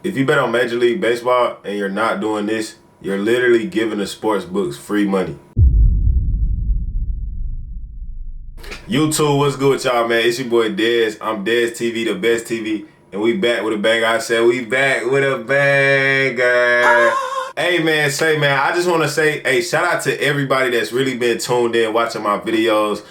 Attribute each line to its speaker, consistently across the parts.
Speaker 1: if you bet on Major League Baseball and you're not doing this, you're literally giving the sports books free money. YouTube, what's good with y'all, man? It's your boy Dez. I'm MLB, the best TV, and we back with a banger. I said we back with a banger. Hey, man, I just want to say, hey, shout out to everybody that's really been tuned in, watching my videos,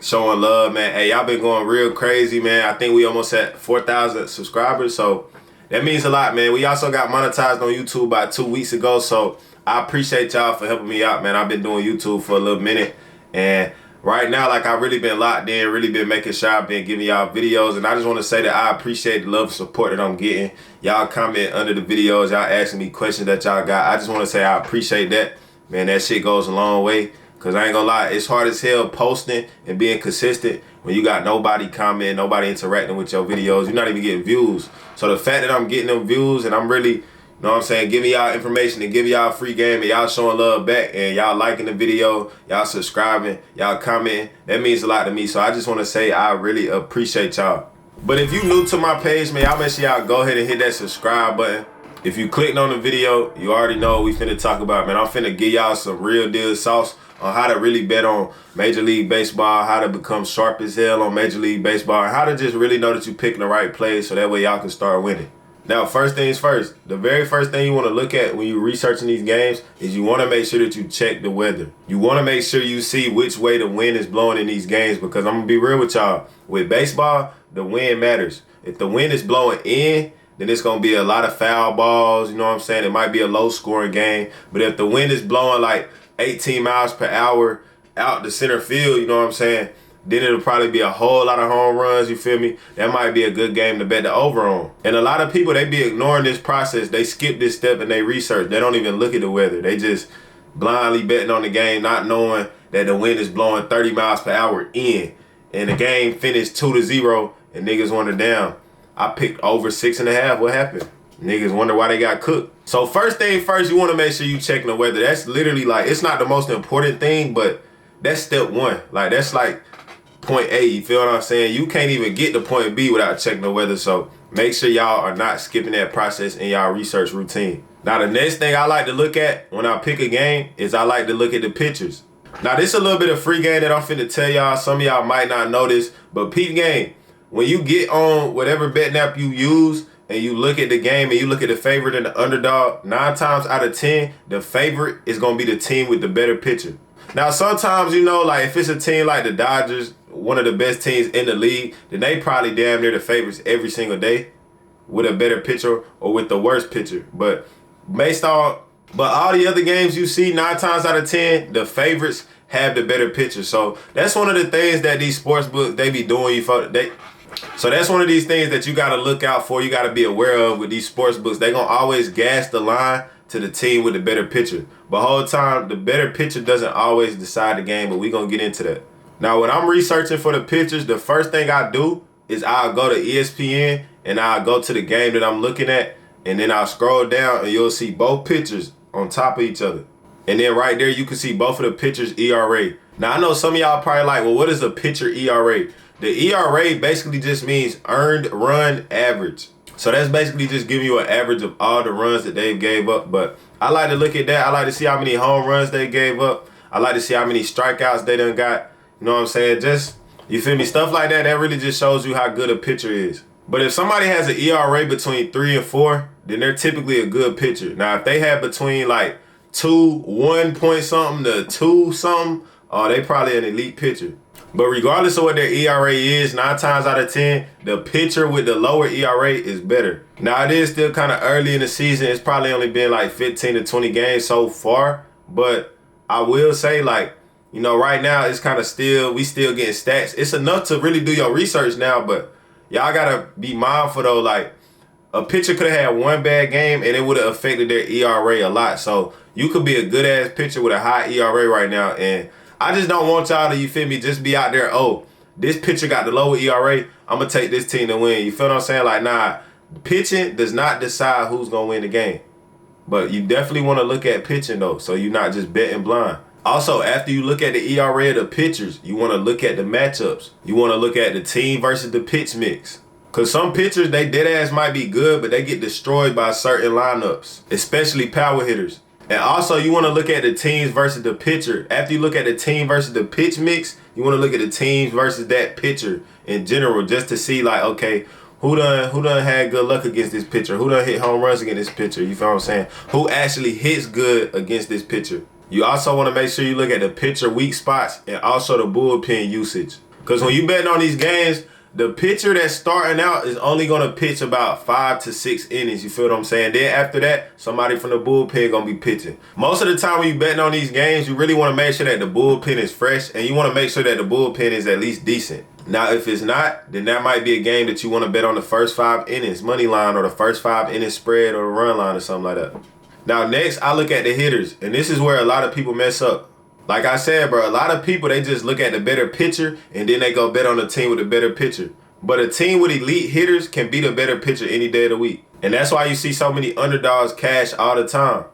Speaker 1: showing love, man. Hey, y'all been going real crazy, man. I think we almost at 4,000 subscribers, so that means a lot, man. We also got monetized on YouTube about 2 weeks ago, so I appreciate y'all for helping me out, man. I've been doing YouTube for a little minute, and right now, like, I've really been locked in, really been making sure I've been giving y'all videos, and I just want to say that I appreciate the love and support that I'm getting. Y'all comment under the videos, y'all asking me questions that y'all got. I just want to say I appreciate that. Man, that shit goes a long way, because I ain't gonna lie, it's hard as hell posting and being consistent when you got nobody commenting, nobody interacting with your videos. You're not even getting views. So the fact that I'm getting them views and I'm really, you know what I'm saying, giving y'all information and giving y'all a free game and y'all showing love back and y'all liking the video, y'all subscribing, y'all commenting, that means a lot to me. So I just want to say I really appreciate y'all. But if you new to my page, man, y'all make sure y'all go ahead and hit that subscribe button. If you clicked on the video, you already know what we finna talk about, man. I'm finna give y'all some real deal sauce on how to really bet on Major League Baseball, how to become sharp as hell on Major League Baseball, and how to just really know that you're picking the right plays so that way y'all can start winning. Now, first things first, the very first thing you want to look at when you're researching these games is you want to make sure that you check the weather. You want to make sure you see which way the wind is blowing in these games, because I'm going to be real with y'all. With baseball, the wind matters. If the wind is blowing in, then it's going to be a lot of foul balls, you know what I'm saying? It might be a low-scoring game. But if the wind is blowing like 18 miles per hour out the center field, you know what I'm saying, then it'll probably be a whole lot of home runs, you feel me? That might be a good game to bet the over on. And a lot of people, they be ignoring this process. They skip this step and they research. They don't even look at the weather. They just blindly betting on the game, not knowing that the wind is blowing 30 miles per hour in. And the game finished 2-0 and niggas went her down. I picked over 6.5. What happened? Niggas wonder why they got cooked. So first thing first, you want to make sure you checking the weather. That's literally like, it's not the most important thing, but that's step one. Like, that's like point A, you feel what I'm saying? You can't even get to point B without checking the weather, so make sure y'all are not skipping that process in y'all research routine. Now, the next thing I like to look at when I pick a game is I like to look at the pictures. Now, this is a little bit of free game that I'm finna tell y'all. Some of y'all might not know this, but peep game. When you get on whatever betting app you use and you look at the game and you look at the favorite and the underdog, 9 times out of 10, the favorite is gonna be the team with the better pitcher. Now, sometimes, you know, like if it's a team like the Dodgers, one of the best teams in the league, then they probably damn near the favorites every single day with a better pitcher or with the worst pitcher. But all the other games you see, 9 times out of 10, the favorites have the better pitcher. So that's one of the things that these sports books, they be doing So that's one of these things that you got to look out for. You got to be aware of with these sports books. They're going to always gas the line to the team with the better pitcher. But the whole time, the better pitcher doesn't always decide the game, but we're going to get into that. Now, when I'm researching for the pitchers, the first thing I do is I'll go to ESPN and I'll go to the game that I'm looking at, and then I'll scroll down and you'll see both pitchers on top of each other. And then right there, you can see both of the pitchers' ERA. Now, I know some of y'all probably like, well, what is a pitcher ERA? The ERA basically just means earned run average. So that's basically just giving you an average of all the runs that they gave up. But I like to look at that. I like to see how many home runs they gave up. I like to see how many strikeouts they done got. You know what I'm saying? Just, you feel me? Stuff like that, that really just shows you how good a pitcher is. But if somebody has an ERA between 3 and 4, then they're typically a good pitcher. Now, if they have between like 1 point something to 2 something, they probably an elite pitcher. But regardless of what their ERA is, 9 times out of 10, the pitcher with the lower ERA is better. Now, it is still kind of early in the season. It's probably only been like 15 to 20 games so far. But I will say, like, you know, right now it's kind of we still getting stats. It's enough to really do your research now, but y'all got to be mindful, though. Like, a pitcher could have had one bad game and it would have affected their ERA a lot. So you could be a good-ass pitcher with a high ERA right now, and I just don't want y'all to, you feel me, just be out there, oh, this pitcher got the lower ERA, I'm going to take this team to win. You feel what I'm saying? Like, nah, pitching does not decide who's going to win the game. But you definitely want to look at pitching, though, so you're not just betting blind. Also, after you look at the ERA of the pitchers, you want to look at the matchups. You want to look at the team versus the pitch mix. Cause some pitchers, they dead ass might be good, but they get destroyed by certain lineups, especially power hitters. And also, you want to look at the teams versus the pitcher. After you look at the team versus the pitch mix, you want to look at the teams versus that pitcher in general, just to see like, okay, who done had good luck against this pitcher? Who done hit home runs against this pitcher? You feel what I'm saying? Who actually hits good against this pitcher? You also want to make sure you look at the pitcher weak spots and also the bullpen usage. Because when you betting on these games, the pitcher that's starting out is only going to pitch about 5 to 6 innings. You feel what I'm saying? Then after that, somebody from the bullpen going to be pitching. Most of the time when you betting on these games, you really want to make sure that the bullpen is fresh and you want to make sure that the bullpen is at least decent. Now, if it's not, then that might be a game that you want to bet on the first 5 innings, money line, or the first 5 innings spread, or the run line, or something like that. Now, next, I look at the hitters, and this is where a lot of people mess up. Like I said, bro, a lot of people, they just look at the better pitcher, and then they go bet on the team with the better pitcher. But a team with elite hitters can beat a better pitcher any day of the week. And that's why you see so many underdogs cash all the time.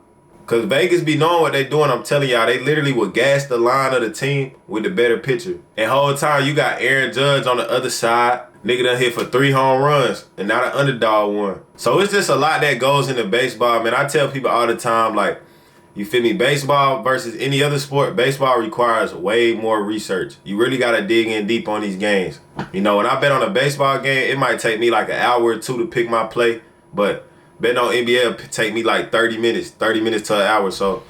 Speaker 1: Because Vegas be knowing what they doing. I'm telling y'all, they literally will gas the line of the team with the better pitcher. And whole time, you got Aaron Judge on the other side. Nigga done hit for 3 home runs, and now the underdog won. So it's just a lot that goes into baseball, man. I tell people all the time, like, you feel me? Baseball versus any other sport, baseball requires way more research. You really got to dig in deep on these games. You know, when I bet on a baseball game, it might take me like an hour or 2 to pick my play. But betting on NBA will take me like 30 minutes to an hour. So,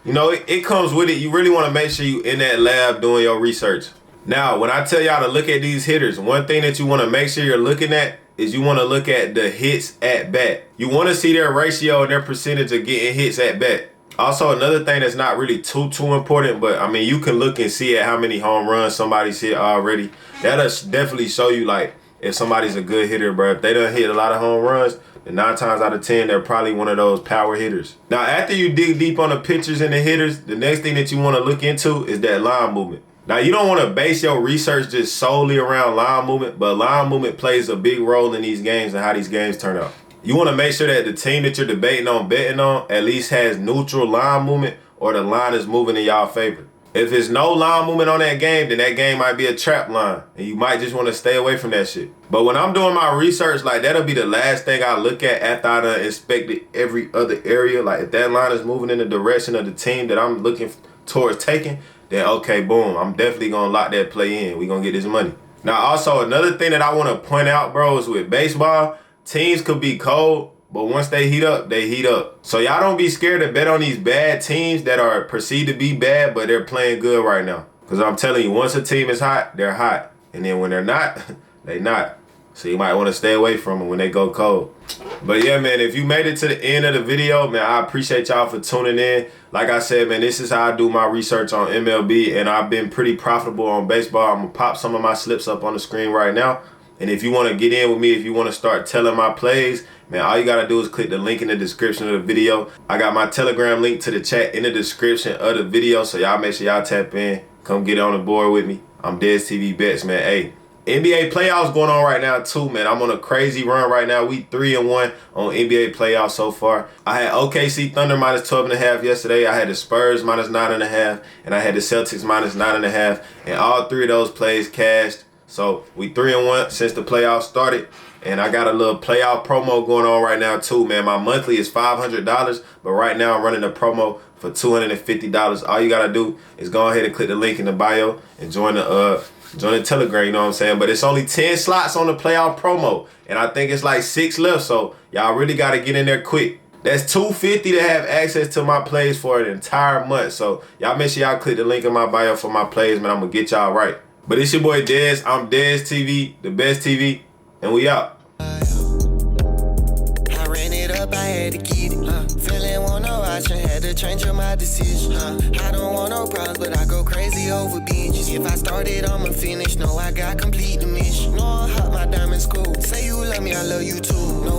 Speaker 1: you know, it comes with it. You really want to make sure you in that lab doing your research. Now, when I tell y'all to look at these hitters, one thing that you want to make sure you're looking at is you want to look at the hits at bat. You want to see their ratio and their percentage of getting hits at bat. Also, another thing that's not really too important, but I mean, you can look and see at how many home runs somebody's hit already. That'll definitely show you like if somebody's a good hitter, bro. If they done hit a lot of home runs, then 9 times out of 10, they're probably one of those power hitters. Now, after you dig deep on the pitchers and the hitters, the next thing that you want to look into is that line movement. Now, you don't want to base your research just solely around line movement, but line movement plays a big role in these games and how these games turn out. You want to make sure that the team that you're debating on, betting on, at least has neutral line movement or the line is moving in y'all favor. If there's no line movement on that game, then that game might be a trap line, and you might just want to stay away from that shit. But when I'm doing my research, like, that'll be the last thing I look at after I done inspected every other area. Like, if that line is moving in the direction of the team that I'm looking towards taking, then okay, boom, I'm definitely going to lock that play in. We're going to get this money. Now, also, another thing that I want to point out, bro, is with baseball, teams could be cold, but once they heat up, they heat up. So y'all don't be scared to bet on these bad teams that are perceived to be bad, but they're playing good right now. Because I'm telling you, once a team is hot, they're hot. And then when they're not, they not. So you might want to stay away from them when they go cold. But yeah, man, if you made it to the end of the video, man, I appreciate y'all for tuning in. Like I said, man, this is how I do my research on MLB, and I've been pretty profitable on baseball. I'm going to pop some of my slips up on the screen right now. And if you want to get in with me, if you want to start telling my plays, man, all you got to do is click the link in the description of the video. I got my Telegram link to the chat in the description of the video, so y'all make sure y'all tap in. Come get on the board with me. I'm imdesTV Bets, man. Hey, NBA playoffs going on right now too, man. I'm on a crazy run right now. We 3-1 on NBA playoffs so far. I had OKC Thunder minus 12.5 yesterday. I had the Spurs minus 9.5, and I had the Celtics minus 9.5, and all 3 of those plays cashed. So we 3-1 since the playoffs started, and I got a little playoff promo going on right now too, man. My monthly is $500, but right now I'm running a promo for $250. All you gotta do is go ahead and click the link in the bio and join the Telegram, you know what I'm saying? But it's only 10 slots on the playoff promo, and I think it's like 6 left, so y'all really gotta get in there quick. That's $250 to have access to my plays for an entire month. So y'all make sure y'all click the link in my bio for my plays, man. I'm gonna get y'all right. But it's your boy Dez. I'm imdesTV, the best TV, and we out.
Speaker 2: I ran it up, I had to get it. Feeling want no option, had to change up my decision. I don't want no problems, but I go crazy over binges. If I started, I'ma finish. No, I got complete the mission. No, I hot, my diamond's cool. Say you love me, I love you too. No.